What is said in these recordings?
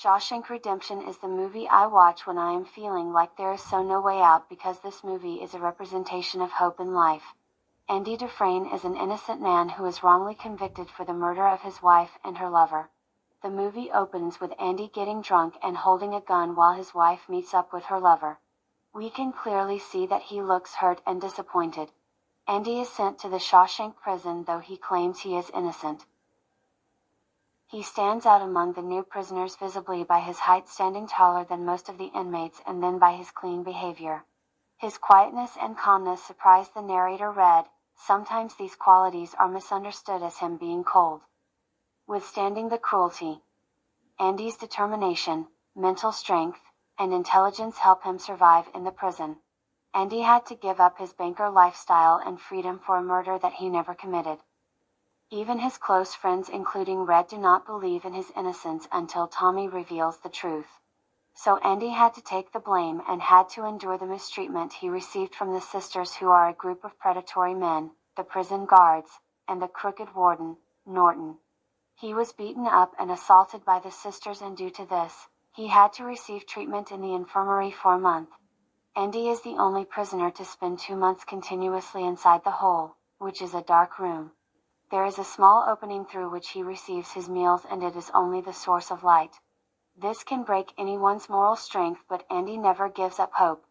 Shawshank Redemption is the movie I watch when I am feeling like there is so no way out because this movie is a representation of hope in life. Andy Dufresne is an innocent man who is wrongly convicted for the murder of his wife and her lover. The movie opens with Andy getting drunk and holding a gun while his wife meets up with her lover. We can clearly see that he looks hurt and disappointed. Andy is sent to the Shawshank prison though he claims he is innocent. He stands out among the new prisoners visibly by his height, standing taller than most of the inmates, and then by his clean behavior. His quietness and calmness surprise the narrator Red. Sometimes these qualities are misunderstood as him being cold. Withstanding the cruelty. Andy's determination, mental strength, and intelligence help him survive in the prison. Andy had to give up his banker lifestyle and freedom for a murder that he never committed. Even his close friends, including Red, do not believe in his innocence until Tommy reveals the truth. So Andy had to take the blame and had to endure the mistreatment he received from the sisters, who are a group of predatory men, the prison guards, and the crooked warden, Norton. He was beaten up and assaulted by the sisters, and due to this, he had to receive treatment in the infirmary for a month. Andy is the only prisoner to spend 2 months continuously inside the hole, which is a dark room. There is a small opening through which he receives his meals, and it is only the source of light. This can break anyone's moral strength, but Andy never gives up hope.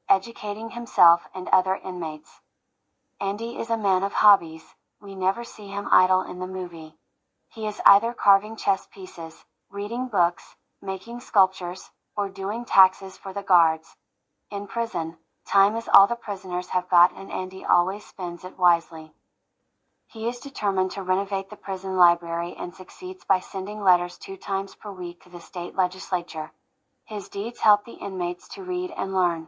Educating himself and other inmates. Andy is a man of hobbies. We never see him idle in the movie. He is either carving chess pieces, reading books, making sculptures, or doing taxes for the guards. In prison, time is all the prisoners have got, and Andy always spends it wisely. He is determined to renovate the prison library and succeeds by sending letters 2 times per week to the state legislature. His deeds help the inmates to read and learn.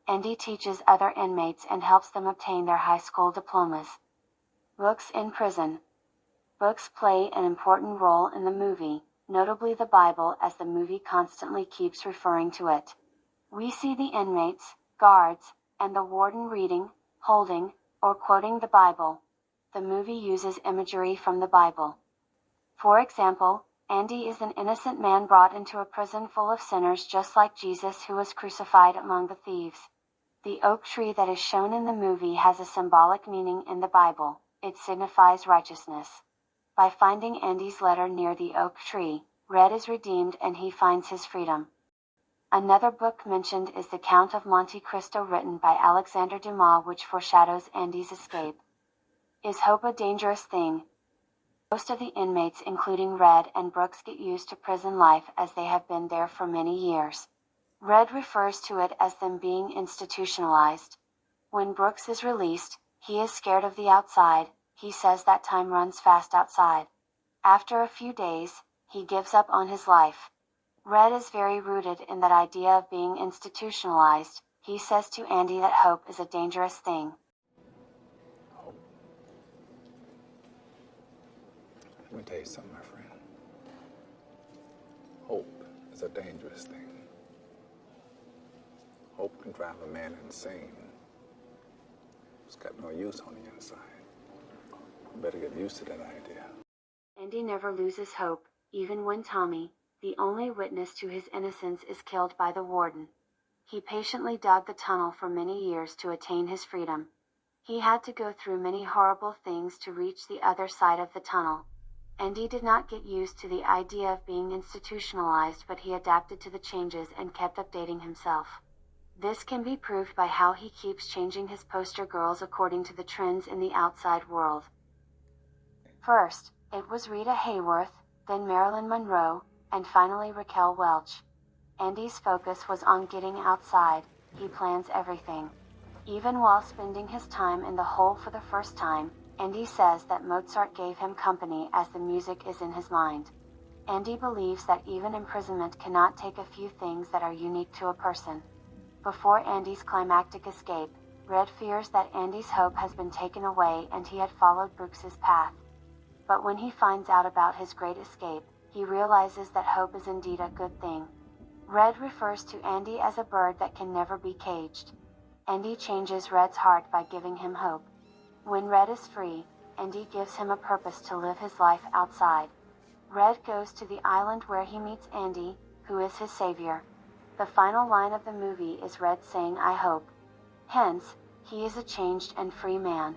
Andy teaches other inmates and helps them obtain their high school diplomas. Books in prison. Books play an important role in the movie, notably the Bible, as the movie constantly keeps referring to it. We see the inmates, guards, and the warden reading, holding, or quoting the Bible. The movie uses imagery from the Bible. For example, Andy is an innocent man brought into a prison full of sinners, just like Jesus, who was crucified among the thieves. The oak tree that is shown in the movie has a symbolic meaning in the Bible. It signifies righteousness. By finding Andy's letter near the oak tree, Red is redeemed and he finds his freedom. Another book mentioned is The Count of Monte Cristo, written by Alexander Dumas, which foreshadows Andy's escape. Is hope a dangerous thing? Most of the inmates, including Red and Brooks, get used to prison life as they have been there for many years. Red refers to it as them being institutionalized. When Brooks is released, he is scared of the outside. He says that time runs fast outside. After a few days, he gives up on his life. Red is very rooted in that idea of being institutionalized. He says to Andy that hope is a dangerous thing. Let me tell you something, my friend. Hope is a dangerous thing. Hope can drive a man insane. It's got no use on the inside. You better get used to that idea. Andy never loses hope, even when Tommy, the only witness to his innocence, is killed by the warden. He patiently dug the tunnel for many years to attain his freedom. He had to go through many horrible things to reach the other side of the tunnel. Andy did not get used to the idea of being institutionalized, but he adapted to the changes and kept updating himself. This can be proved by how he keeps changing his poster girls according to the trends in the outside world. First, it was Rita Hayworth, then Marilyn Monroe, and finally Raquel Welch. Andy's focus was on getting outside. He plans everything. Even while spending his time in the hole for the first time, Andy says that Mozart gave him company as the music is in his mind. Andy believes that even imprisonment cannot take a few things that are unique to a person. Before Andy's climactic escape, Red fears that Andy's hope has been taken away and he had followed Brooks's path. But when he finds out about his great escape, he realizes that hope is indeed a good thing. Red refers to Andy as a bird that can never be caged. Andy changes Red's heart by giving him hope. When Red is free, Andy gives him a purpose to live his life outside. Red goes to the island where he meets Andy, who is his savior. The final line of the movie is Red saying, "I hope." Hence, he is a changed and free man.